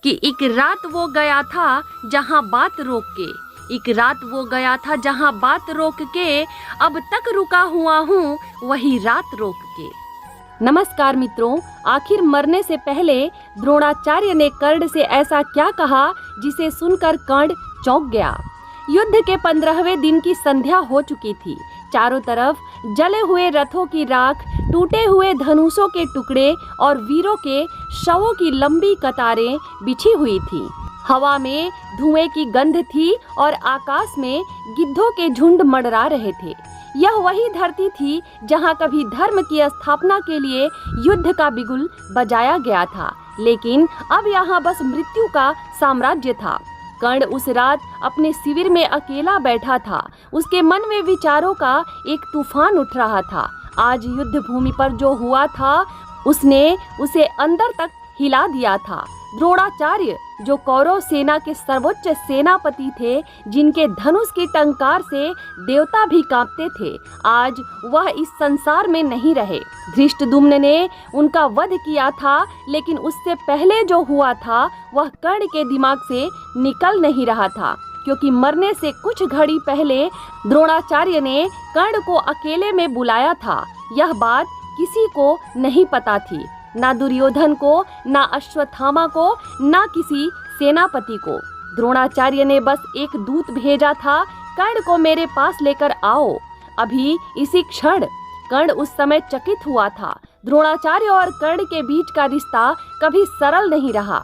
कि एक रात वो गया था जहाँ बात रोक के, एक रात वो गया था जहाँ बात रोक के, अब तक रुका हुआ हूँ वही रात रोक के। नमस्कार मित्रों, आखिर मरने से पहले द्रोणाचार्य ने कर्ण से ऐसा क्या कहा जिसे सुनकर कर्ण चौंक गया। युद्ध के 15वें दिन की संध्या हो चुकी थी। चारों तरफ जले हुए रथों की राख, टूटे हुए धनुषों के टुकड़े और वीरों के शवों की लंबी कतारें बिछी हुई थीं। हवा में धुएं की गंध थी और आकाश में गिद्धों के झुंड मंडरा रहे थे। यह वही धरती थी जहां कभी धर्म की स्थापना के लिए युद्ध का बिगुल बजाया गया था, लेकिन अब यहां बस मृत्यु का साम्राज्य था। कर्ण उस रात अपने शिविर में अकेला बैठा था। उसके मन में विचारों का एक तूफान उठ रहा था। आज युद्ध भूमि पर जो हुआ था उसने उसे अंदर तक हिला दिया था। द्रोणाचार्य, जो कौरव सेना के सर्वोच्च सेनापति थे, जिनके धनुष की टंकार से देवता भी कांपते थे, आज वह इस संसार में नहीं रहे। धृष्टद्युम्न ने उनका वध किया था, लेकिन उससे पहले जो हुआ था वह कर्ण के दिमाग से निकल नहीं रहा था, क्योंकि मरने से कुछ घड़ी पहले द्रोणाचार्य ने कर्ण को अकेले में बुलाया था। यह बात किसी को नहीं पता थी, ना दुर्योधन को, ना अश्वत्थामा को, ना किसी सेनापति को। द्रोणाचार्य ने बस एक दूत भेजा था, कर्ण को मेरे पास लेकर आओ, अभी इसी क्षण। कर्ण उस समय चकित हुआ था। द्रोणाचार्य और कर्ण के बीच का रिश्ता कभी सरल नहीं रहा।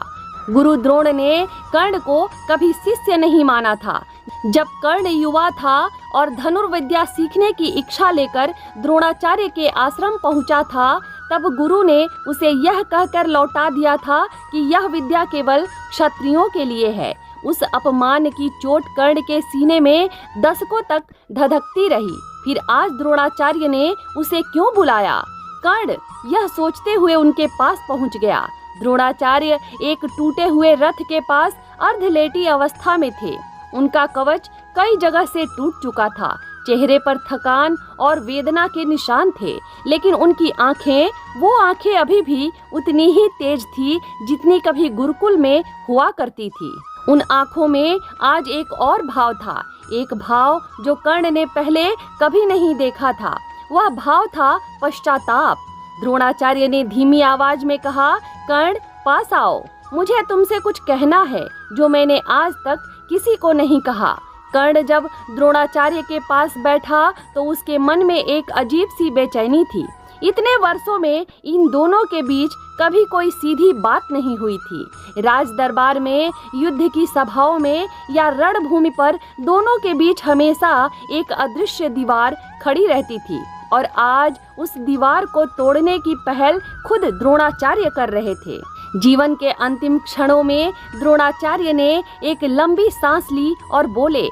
गुरु द्रोण ने कर्ण को कभी शिष्य नहीं माना था। जब कर्ण युवा था और धनुर्विद्या सीखने की इच्छा लेकर द्रोणाचार्य के आश्रम पहुंचा था, तब गुरु ने उसे यह कहकर लौटा दिया था कि यह विद्या केवल क्षत्रियों के लिए है। उस अपमान की चोट कर्ण के सीने में दशकों तक धधकती रही। फिर आज द्रोणाचार्य ने उसे क्यों बुलाया? कर्ण यह सोचते हुए उनके पास पहुंच गया। द्रोणाचार्य एक टूटे हुए रथ के पास अर्धलेटी अवस्था में थे। उनका कवच कई जगह से टूट चुका था। चेहरे पर थकान और वेदना के निशान थे, लेकिन उनकी आंखें, वो आंखें अभी भी उतनी ही तेज थी जितनी कभी गुरुकुल में हुआ करती थी। उन आंखों में आज एक और भाव था, एक भाव जो कर्ण ने पहले कभी नहीं देखा था। वह भाव था पश्चाताप। द्रोणाचार्य ने धीमी आवाज में कहा, कर्ण पास आओ, मुझे तुमसे कुछ कहना है जो मैंने आज तक किसी को नहीं कहा। कर्ण जब द्रोणाचार्य के पास बैठा तो उसके मन में एक अजीब सी बेचैनी थी। इतने वर्षों में इन दोनों के बीच कभी कोई सीधी बात नहीं हुई थी। राज दरबार में, युद्ध की सभाओं में या रणभूमि पर दोनों के बीच हमेशा एक अदृश्य दीवार खड़ी रहती थी, और आज उस दीवार को तोड़ने की पहल खुद द्रोणाचार्य कर रहे थे। जीवन के अंतिम क्षणों में द्रोणाचार्य ने एक लंबी सांस ली और बोले,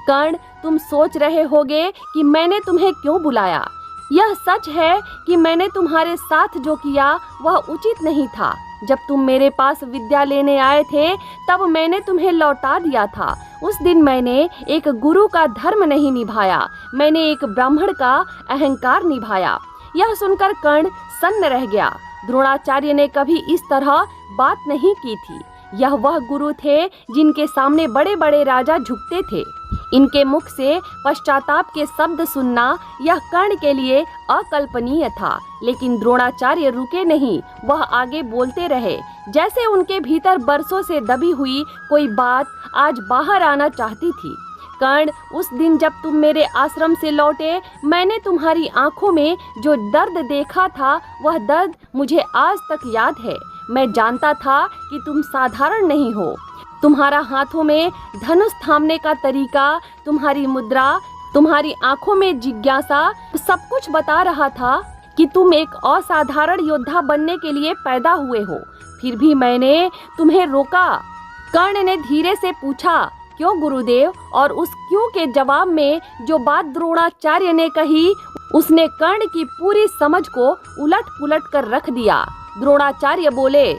कर्ण, तुम सोच रहे होगे कि मैंने तुम्हें क्यों बुलाया। यह सच है कि मैंने तुम्हारे साथ जो किया वह उचित नहीं था। जब तुम मेरे पास विद्या लेने आए थे तब मैंने तुम्हें लौटा दिया था। उस दिन मैंने एक गुरु का धर्म नहीं निभाया, मैंने एक ब्राह्मण का अहंकार निभाया। यह सुनकर कर्ण सन्न रह गया। द्रोणाचार्य ने कभी इस तरह बात नहीं की थी। यह वह गुरु थे जिनके सामने बड़े बड़े राजा झुकते थे। इनके मुख से पश्चाताप के शब्द सुनना यह कर्ण के लिए अकल्पनीय था, लेकिन द्रोणाचार्य रुके नहीं। वह आगे बोलते रहे, जैसे उनके भीतर बरसों से दबी हुई कोई बात आज बाहर आना चाहती थी। कर्ण, उस दिन जब तुम मेरे आश्रम से लौटे, मैंने तुम्हारी आंखों में जो दर्द देखा था वह दर्द मुझे आज तक याद है। मैं जानता था कि तुम साधारण नहीं हो। तुम्हारा हाथों में धनुष थामने का तरीका, तुम्हारी मुद्रा, तुम्हारी आंखों में जिज्ञासा, सब कुछ बता रहा था कि तुम एक असाधारण योद्धा बनने के लिए पैदा हुए हो। फिर भी मैंने तुम्हें रोका। कर्ण ने धीरे से पूछा, क्यों गुरुदेव? और उस क्यों के जवाब में जो बात द्रोणाचार्य ने कही उसने कर्ण की पूरी समझ को उलट पुलट कर रख दिया। द्रोणाचार्य बोले,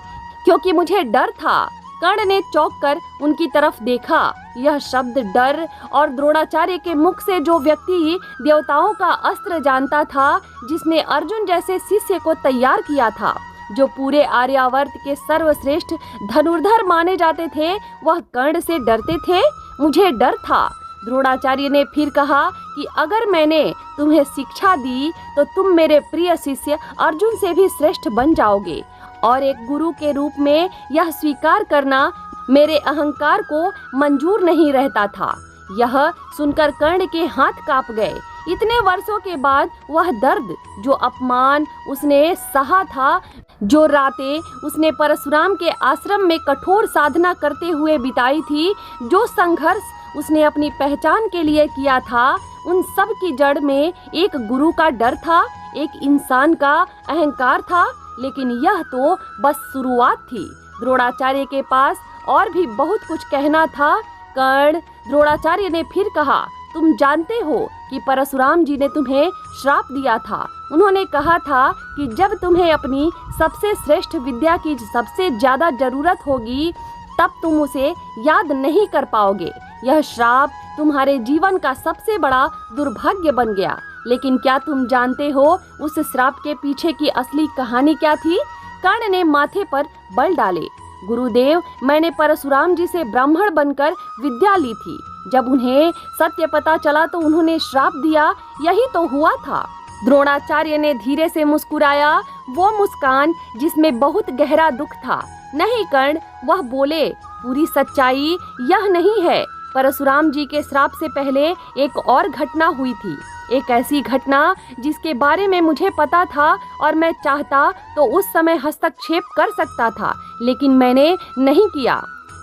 क्योंकि मुझे डर था। कर्ण ने चौंक कर उनकी तरफ देखा। यह शब्द डर, और द्रोणाचार्य के मुख से जो व्यक्ति देवताओं का अस्त्र जानता था, जिसने अर्जुन जैसे शिष्य को तैयार किया था, जो पूरे आर्यावर्त के सर्वश्रेष्ठ धनुर्धर माने जाते थे, वह कर्ण से डरते थे। मुझे डर था। द्रोणाचार्य ने फिर कहा कि अगर मैंने तुम्हें शिक्षा दी तो तुम मेरे प्रिय शिष्य अर्जुन से भी श्रेष्ठ बन जाओगे, और एक गुरु के रूप में यह स्वीकार करना मेरे अहंकार को मंजूर नहीं रहता था। यह सुनकर कर्ण के हाथ कांप गए। इतने वर्षों के बाद वह दर्द, जो अपमान उसने सहा था, जो रातें उसने परशुराम के आश्रम में कठोर साधना करते हुए बिताई थी, जो संघर्ष उसने अपनी पहचान के लिए किया था, उन सब की जड़ में एक गुरु का डर था, एक इंसान का अहंकार था। लेकिन यह तो बस शुरुआत थी। द्रोणाचार्य के पास और भी बहुत कुछ कहना था। कर्ण, द्रोणाचार्य ने फिर कहा, तुम जानते हो कि परशुराम जी ने तुम्हें श्राप दिया था। उन्होंने कहा था कि जब तुम्हें अपनी सबसे श्रेष्ठ विद्या की सबसे ज्यादा जरूरत होगी, तब तुम उसे याद नहीं कर पाओगे। यह श्राप तुम्हारे जीवन का सबसे बड़ा दुर्भाग्य बन गया। लेकिन क्या तुम जानते हो उस श्राप के पीछे की असली कहानी क्या थी? कर्ण ने माथे पर बल डाले। गुरुदेव, मैंने परशुराम जी से ब्राह्मण बनकर विद्या ली थी। जब उन्हें सत्य पता चला तो उन्होंने श्राप दिया। यही तो हुआ था। द्रोणाचार्य ने धीरे से मुस्कुराया, वो मुस्कान जिसमें बहुत गहरा दुख था। नहीं कर्ण, वह बोले, पूरी सच्चाई यह नहीं है। परशुराम जी के श्राप से पहले एक और घटना हुई थी, एक ऐसी घटना जिसके बारे में मुझे पता था और मैं चाहता तो उस समय हस्तक्षेप कर सकता था, लेकिन मैंने नहीं किया।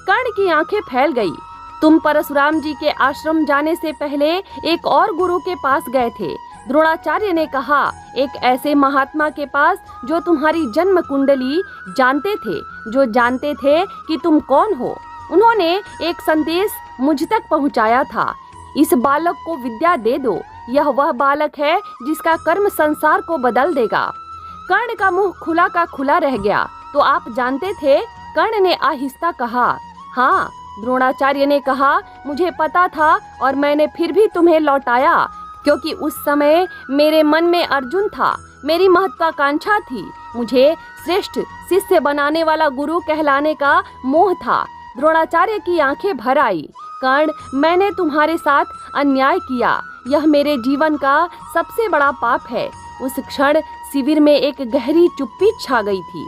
कर्ण की आंखें फैल गई। तुम परशुराम जी के आश्रम जाने से पहले एक और गुरु के पास गए थे। द्रोणाचार्य ने कहा, एक ऐसे महात्मा के पास जो तुम्हारी जन्म कुंडली जानते थे, जो जानते थे कि तुम कौन हो। उन्होंने एक संदेश मुझ तक पहुंचाया था, इस बालक को विद्या दे दो। यह वह बालक है जिसका कर्म संसार को बदल देगा। कर्ण का मुंह खुला का खुला रह गया। तो आप जानते थे? कर्ण ने आहिस्ता कहा। हाँ, द्रोणाचार्य ने कहा, मुझे पता था और मैंने फिर भी तुम्हें लौटाया, क्योंकि उस समय मेरे मन में अर्जुन था। मेरी महत्वाकांक्षा थी। मुझे श्रेष्ठ शिष्य बनाने वाला गुरु कहलाने का मोह था। द्रोणाचार्य की आंखें भर आई। कर्ण, मैंने तुम्हारे साथ अन्याय किया। यह मेरे जीवन का सबसे बड़ा पाप है। उस क्षण शिविर में एक गहरी चुप्पी छा गई थी।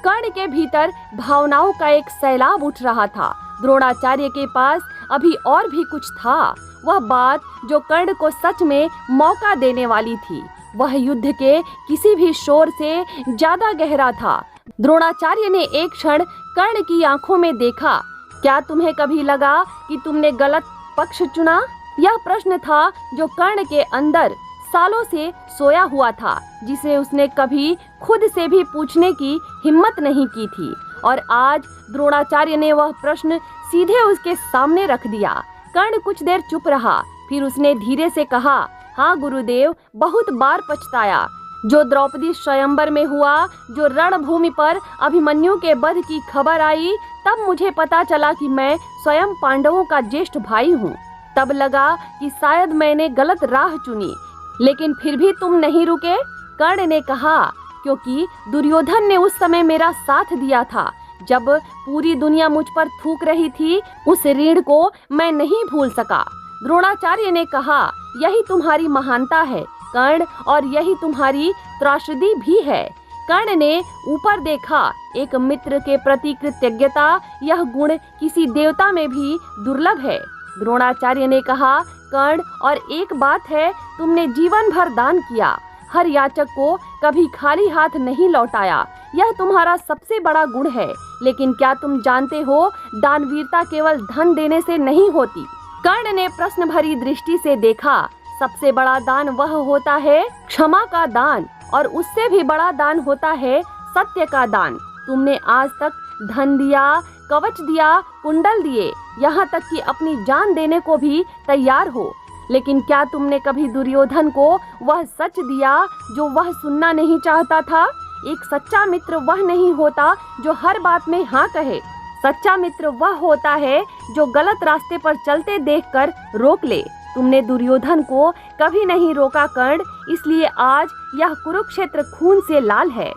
कर्ण के भीतर भावनाओं का एक सैलाब उठ रहा था। द्रोणाचार्य के पास अभी और भी कुछ था, वह बात जो कर्ण को सच में मौका देने वाली थी। वह युद्ध के किसी भी शोर से ज्यादा गहरा था। द्रोणाचार्य ने एक क्षण कर्ण की आंखों में देखा। क्या तुम्हें कभी लगा कि तुमने गलत पक्ष चुना? यह प्रश्न था जो कर्ण के अंदर सालों से सोया हुआ था, जिसे उसने कभी खुद से भी पूछने की हिम्मत नहीं की थी। और आज द्रोणाचार्य ने वह प्रश्न सीधे उसके सामने रख दिया। कर्ण कुछ देर चुप रहा, फिर उसने धीरे से कहा, हाँ गुरुदेव, बहुत बार पछताया। जो द्रौपदी स्वयंवर में हुआ, जो रणभूमि पर अभिमन्यु के वध की खबर आई, तब मुझे पता चला कि मैं स्वयं पांडवों का ज्येष्ठ भाई हूँ। तब लगा कि शायद मैंने गलत राह चुनी, लेकिन फिर भी तुम नहीं रुके। कर्ण ने कहा, क्योंकि दुर्योधन ने उस समय मेरा साथ दिया था, जब पूरी दुनिया मुझ पर थूक रही थी। उस ऋण को मैं नहीं भूल सका। द्रोणाचार्य ने कहा, यही तुम्हारी महानता है कर्ण, और यही तुम्हारी त्रासदी भी है। कर्ण ने ऊपर देखा। एक मित्र के प्रति कृतज्ञता, यह गुण किसी देवता में भी दुर्लभ है। द्रोणाचार्य ने कहा, कर्ण, और एक बात है, तुमने जीवन भर दान किया, हर याचक को कभी खाली हाथ नहीं लौटाया। यह तुम्हारा सबसे बड़ा गुण है। लेकिन क्या तुम जानते हो, दानवीरता केवल धन देने से नहीं होती। कर्ण ने प्रश्न भरी दृष्टि से देखा। सबसे बड़ा दान वह होता है क्षमा का दान, और उससे भी बड़ा दान होता है सत्य का दान। तुमने आज तक धन दिया, कवच दिया, कुंडल दिए, यहाँ तक कि अपनी जान देने को भी तैयार हो। लेकिन क्या तुमने कभी दुर्योधन को वह सच दिया जो वह सुनना नहीं चाहता था? एक सच्चा मित्र वह नहीं होता जो हर बात में हाँ कहे। सच्चा मित्र वह होता है जो गलत रास्ते पर चलते देखकर रोक ले। तुमने दुर्योधन को कभी नहीं रोका कर्ण, इसलिए आज यह कुरुक्षेत्र खून से लाल है।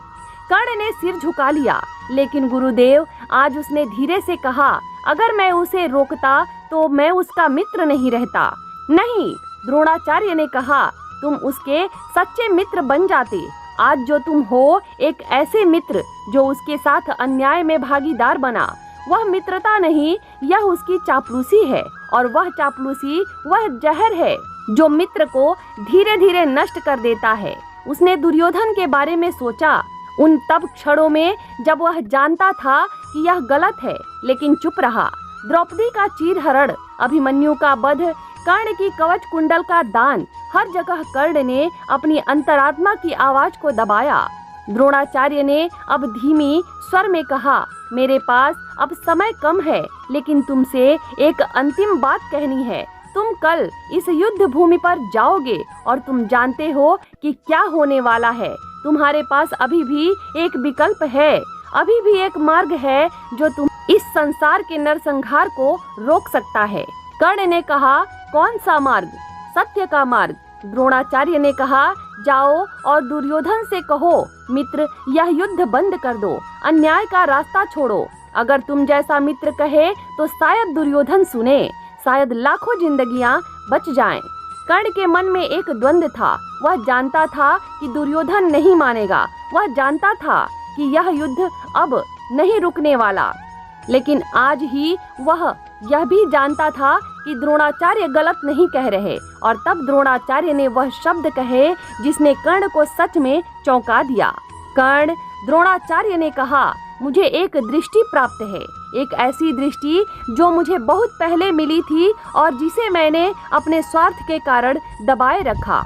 कर्ण ने सिर झुका लिया, लेकिन गुरुदेव आज उसने धीरे से कहा, अगर मैं उसे रोकता तो मैं उसका मित्र नहीं रहता। नहीं, द्रोणाचार्य ने कहा, तुम उसके सच्चे मित्र बन जाते। आज जो तुम हो एक ऐसे मित्र जो उसके साथ अन्याय में भागीदार बना। वह मित्रता नहीं, यह उसकी चापलूसी है, और वह चापलूसी वह जहर है जो मित्र को धीरे धीरे नष्ट कर देता है। उसने दुर्योधन के बारे में सोचा, उन तब क्षणों में जब वह जानता था कि यह गलत है, लेकिन चुप रहा। द्रौपदी का चीरहरण, अभिमन्यु का वध, कर्ण की कवच कुंडल का दान, हर जगह कर्ण ने अपनी अंतरात्मा की आवाज को दबाया। द्रोणाचार्य ने अब धीमी स्वर में कहा, मेरे पास अब समय कम है, लेकिन तुमसे एक अंतिम बात कहनी है। तुम कल इस युद्ध भूमि पर जाओगे और तुम जानते हो कि क्या होने वाला है। तुम्हारे पास अभी भी एक विकल्प है, अभी भी एक मार्ग है जो तुम इस संसार के नरसंहार को रोक सकता है। कर्ण ने कहा, कौन सा मार्ग? सत्य का मार्ग। द्रोणाचार्य ने कहा, जाओ और दुर्योधन से कहो, मित्र यह युद्ध बंद कर दो, अन्याय का रास्ता छोड़ो। अगर तुम जैसा मित्र कहे तो शायद दुर्योधन सुने, शायद लाखों जिंदगियां बच जाएं। कर्ण के मन में एक द्वंद्व था। वह जानता था कि दुर्योधन नहीं मानेगा, वह जानता था कि यह युद्ध अब नहीं रुकने वाला, लेकिन आज ही वह यह भी जानता था कि द्रोणाचार्य गलत नहीं कह रहे। और तब द्रोणाचार्य ने वह शब्द कहे जिसने कर्ण को सच में चौंका दिया। कर्ण, द्रोणाचार्य ने कहा, मुझे एक दृष्टि प्राप्त है, एक ऐसी दृष्टि जो मुझे बहुत पहले मिली थी और जिसे मैंने अपने स्वार्थ के कारण दबाए रखा।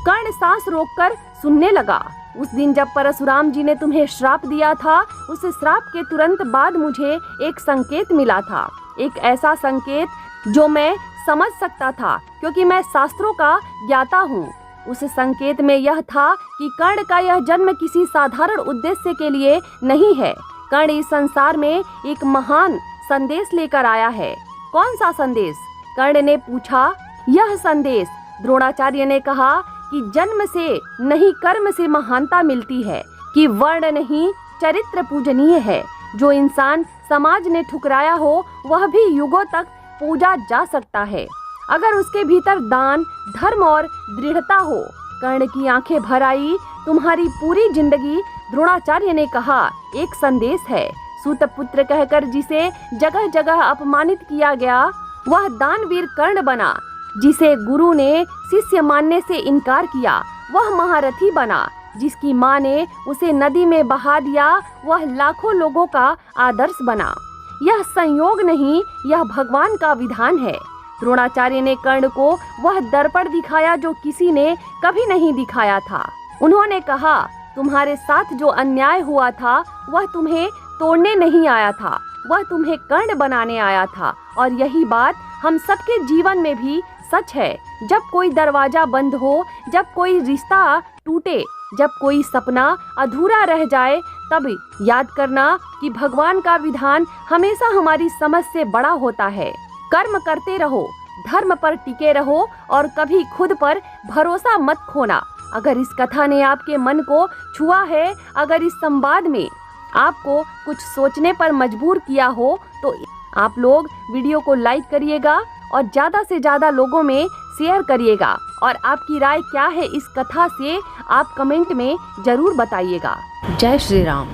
कर्ण सांस रोककर सुनने लगा। उस दिन जब परशुराम जी ने तुम्हें श्राप दिया था, उस श्राप के तुरंत बाद मुझे एक संकेत मिला था, एक ऐसा संकेत जो मैं समझ सकता था क्योंकि मैं शास्त्रों का ज्ञाता हूँ। उस संकेत में यह था कि कर्ण का यह जन्म किसी साधारण उद्देश्य के लिए नहीं है। कर्ण इस संसार में एक महान संदेश लेकर आया है। कौन सा संदेश? कर्ण ने पूछा। यह संदेश, द्रोणाचार्य ने कहा, कि जन्म से नहीं कर्म से महानता मिलती है, कि वर्ण नहीं चरित्र पूजनीय है। जो इंसान समाज ने ठुकराया हो वह भी युगों तक पूजा जा सकता है अगर उसके भीतर दान, धर्म और दृढ़ता हो। कर्ण की आंखें भर आई। तुम्हारी पूरी जिंदगी, द्रोणाचार्य ने कहा, एक संदेश है। सूतपुत्र कहकर जिसे जगह जगह अपमानित किया गया, वह दानवीर कर्ण बना। जिसे गुरु ने शिष्य मानने से इनकार किया, वह महारथी बना। जिसकी माँ ने उसे नदी में बहा दिया, वह लाखों लोगों का आदर्श बना। यह संयोग नहीं, यह भगवान का विधान है। द्रोणाचार्य ने कर्ण को वह दर्पण दिखाया जो किसी ने कभी नहीं दिखाया था। उन्होंने कहा, तुम्हारे साथ जो अन्याय हुआ था वह तुम्हें तोड़ने नहीं आया था, वह तुम्हें कर्ण बनाने आया था। और यही बात हम सबके जीवन में भी सच है। जब कोई दरवाजा बंद हो, जब कोई रिश्ता टूटे, जब कोई सपना अधूरा रह जाए, तब याद करना कि भगवान का विधान हमेशा हमारी समझ से बड़ा होता है। कर्म करते रहो, धर्म पर टिके रहो और कभी खुद पर भरोसा मत खोना। अगर इस कथा ने आपके मन को छुआ है, अगर इस संवाद में आपको कुछ सोचने पर मजबूर किया हो, तो आप लोग वीडियो को लाइक करिएगा और ज़्यादा से ज़्यादा लोगों में शेयर करिएगा। और आपकी राय क्या है इस कथा से, आप कमेंट में ज़रूर बताइएगा। जय श्री राम।